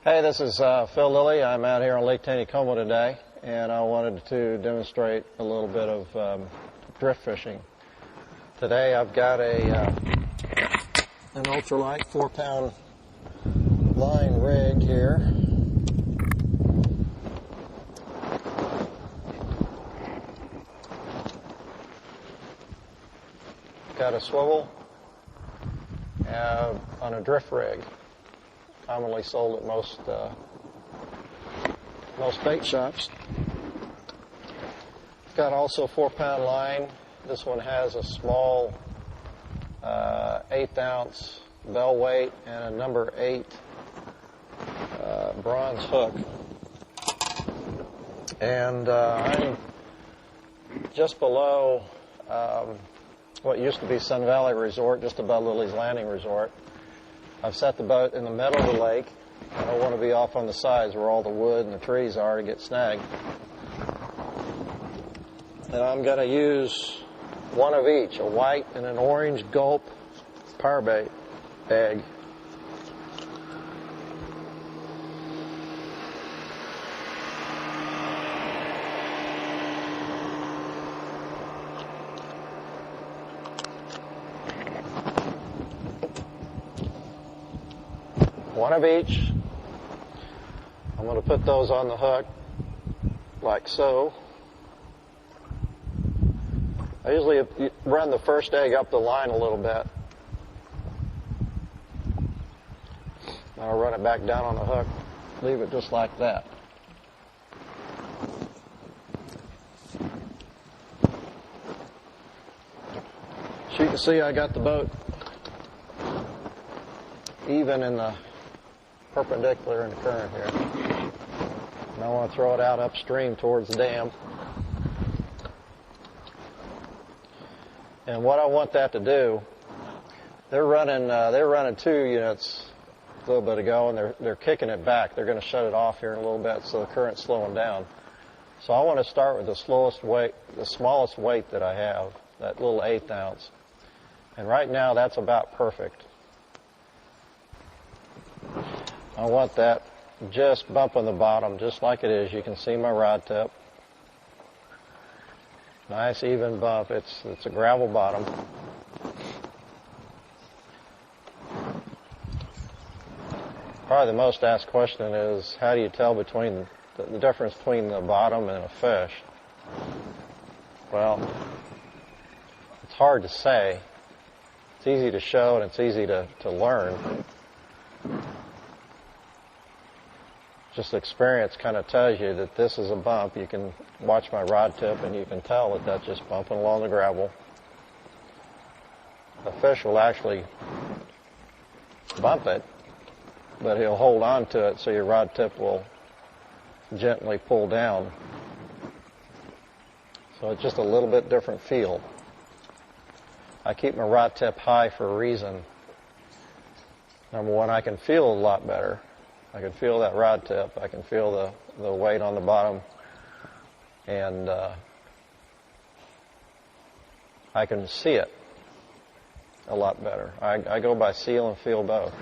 Hey, this is Phil Lilley. I'm out here on Lake Taneycomo today, and I wanted to demonstrate a little bit of drift fishing. Today I've got an ultralight 4-pound line rig here. Got a swivel on a drift rig, commonly sold at most bait shops. Got also a 4-pound line. This one has a small 1/8 ounce bell weight and a number 8 bronze hook. And I'm just below what used to be Sun Valley Resort, just above Lilley's Landing Resort. I've set the boat in the middle of the lake. I don't want to be off on the sides where all the wood and the trees are to get snagged. And I'm going to use one of each, a white and an orange Gulp Power Egg. One of each. I'm going to put those on the hook like so. I usually run the first egg up the line a little bit. I'll run it back down on the hook, leave it just like that. So you can see I got the boat even in the perpendicular in the current here. And I want to throw it out upstream towards the dam. And what I want that to do, they're running 2 units a little bit ago, and they're kicking it back. They're going to shut it off here in a little bit, so the current's slowing down. So I want to start with the smallest weight that I have, that little 1/8 ounce. And right now that's about perfect. I want that just bumping the bottom, just like it is. You can see my rod tip. Nice even bump. It's a gravel bottom. Probably the most asked question is, how do you tell between the difference between the bottom and a fish? Well, it's hard to say. It's easy to show and it's easy to learn. Just experience kind of tells you that this is a bump. You can watch my rod tip and you can tell that that's just bumping along the gravel. The fish will actually bump it, but he'll hold on to it so your rod tip will gently pull down. So it's just a little bit different feel. I keep my rod tip high for a reason. Number one, I can feel a lot better. I can feel that rod tip. I can feel the weight on the bottom. And I can see it a lot better. I go by feel and feel both.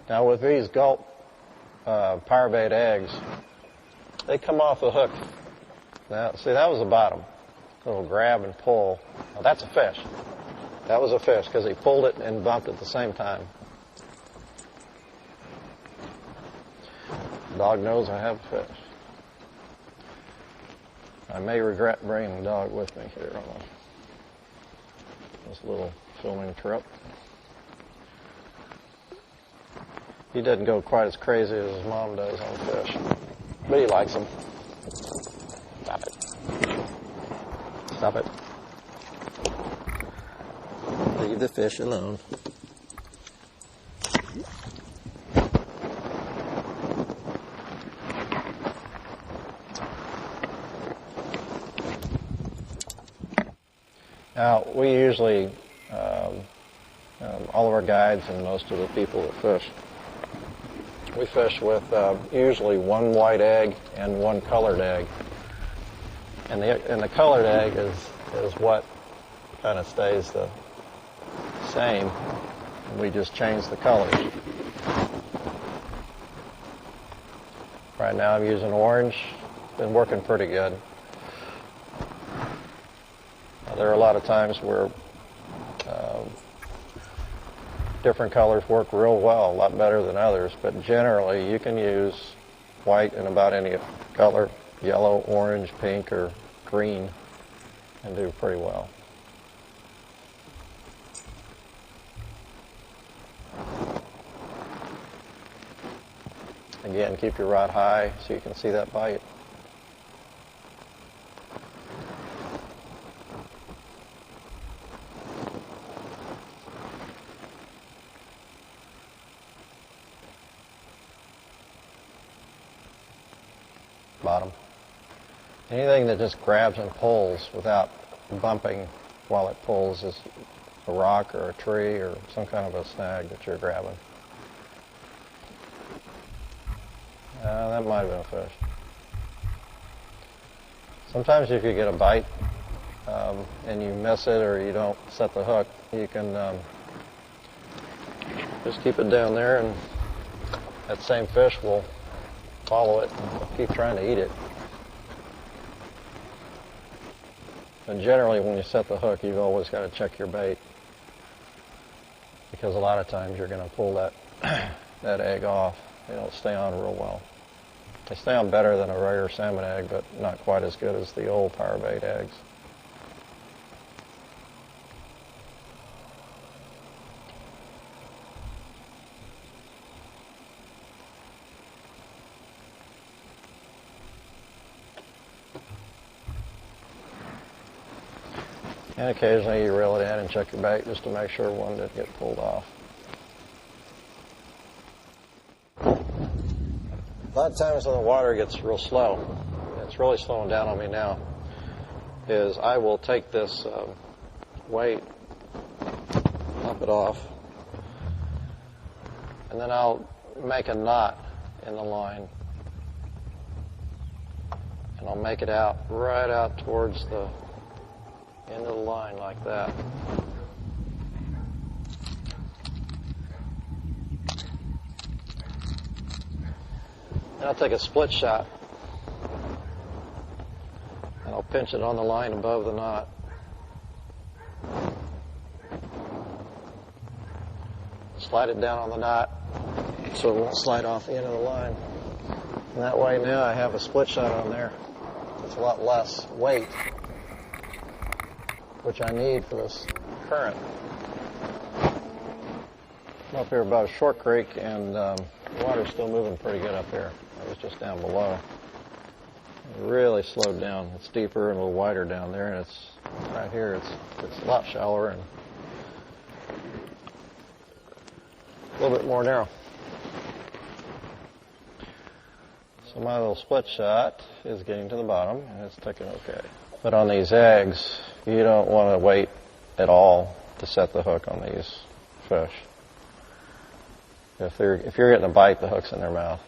Now with these Gulp Power Eggs, they come off the hook. Now, see, that was the bottom. Little grab and pull. Now, that's a fish. That was a fish because he pulled it and bumped at the same time. Dog knows I have a fish. I may regret bringing the dog with me here on this little filming trip. He doesn't go quite as crazy as his mom does on fish. But he likes them. Stop it. Stop it. Leave the fish alone. Now, we usually, all of our guides and most of the people that fish We fish with usually one white egg and one colored egg. And the colored egg is what kind of stays the same. We just change the colors. Right now I'm using orange. Been working pretty good. There are a lot of times where different colors work real well, a lot better than others, but generally you can use white in about any color, yellow, orange, pink, or green, and do pretty well. Again, keep your rod high so you can see that bite. Bottom. Anything that just grabs and pulls without bumping while it pulls is a rock or a tree or some kind of a snag that you're grabbing. That might have been a fish. Sometimes if you get a bite and you miss it or you don't set the hook, you can just keep it down there and that same fish will follow it and keep trying to eat it. And generally when you set the hook, you've always got to check your bait because a lot of times you're going to pull that that egg off. They don't stay on real well. They stay on better than a regular salmon egg, but not quite as good as the old power bait eggs. And occasionally you reel it in and check your bait just to make sure one didn't get pulled off. A lot of times when the water gets real slow, it's really slowing down on me now, is I will take this weight, pop it off, and then I'll make a knot in the line. And I'll make it out, right out towards the end of the line like that. And I'll take a split shot and I'll pinch it on the line above the knot. Slide it down on the knot so it won't slide off the end of the line. And that way now I have a split shot on there. It's a lot less weight, which I need for this current. I'm up here above Short Creek and the water's still moving pretty good up here. I was just down below. It really slowed down. It's deeper and a little wider down there, and it's right here. It's a lot shallower and a little bit more narrow. So my little split shot is getting to the bottom, and it's taking okay. But on these eggs, you don't want to wait at all to set the hook on these fish. If you're getting a bite, the hook's in their mouth.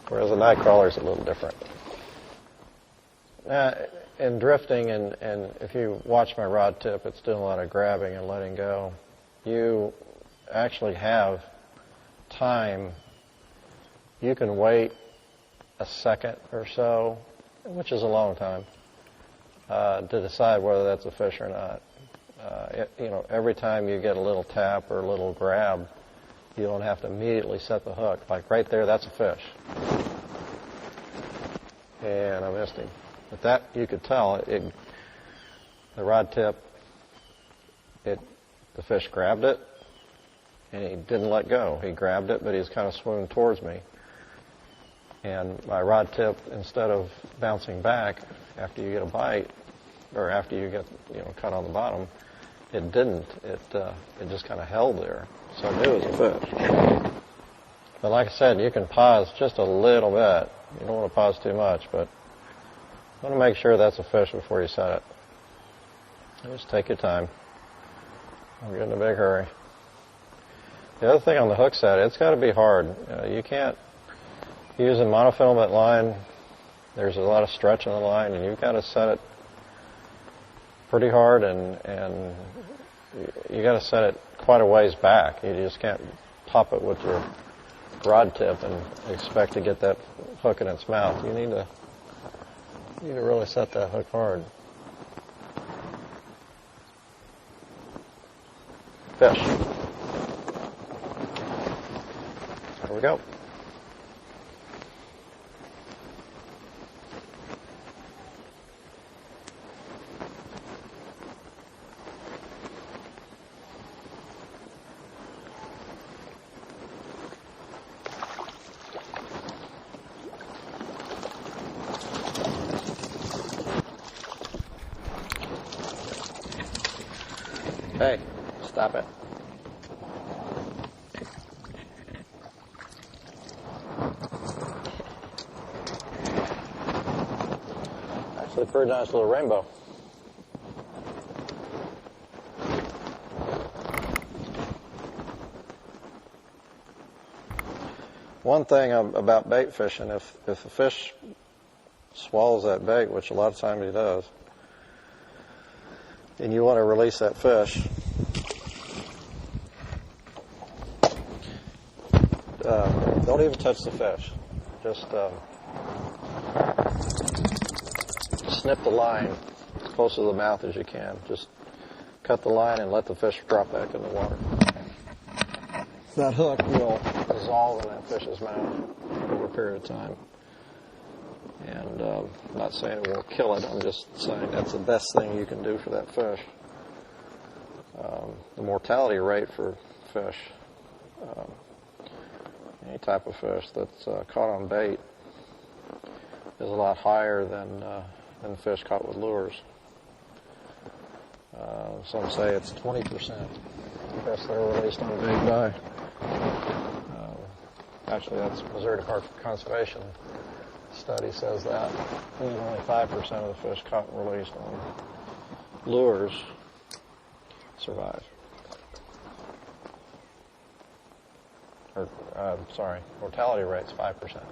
Whereas a night crawler is a little different. In drifting, and if you watch my rod tip, it's doing a lot of grabbing and letting go. You actually have time. You can wait a second or so, which is a long time, to decide whether that's a fish or not. Every time you get a little tap or a little grab, you don't have to immediately set the hook. Like right there, that's a fish. And I missed him. But that, you could tell, the rod tip, the fish grabbed it, and he didn't let go. He grabbed it, but he was kind of swimming towards me. And my rod tip, instead of bouncing back after you get a bite, or after you get cut on the bottom, it didn't. It just kind of held there. So I knew it was a fish. But like I said, you can pause just a little bit. You don't want to pause too much, but you want to make sure that's a fish before you set it. And just take your time. Don't get in a big hurry. The other thing on the hook set, it's got to be hard. You can't use a monofilament line. There's a lot of stretch in the line, and you've got to set it pretty hard, and you got to set it quite a ways back. You just can't pop it with your rod tip and expect to get that hook in its mouth. You need to really set that hook hard. Fish. There we go. Hey, stop it. Actually, a pretty nice little rainbow. One thing about bait fishing, if a fish swallows that bait, which a lot of times he does, and you want to release that fish, don't even touch the fish. Just snip the line as close to the mouth as you can. Just cut the line and let the fish drop back in the water. That hook will dissolve in that fish's mouth over a period of time. And I'm not saying it won't kill it, I'm just saying that's the best thing you can do for that fish. The mortality rate for fish, any type of fish that's caught on bait, is a lot higher than fish caught with lures. Some say it's 20% fish that are released on bait die. Actually, that's Missouri Department of Conservation study says that. And only 5% of the fish caught and released on lures survive. Mortality rate's 5%.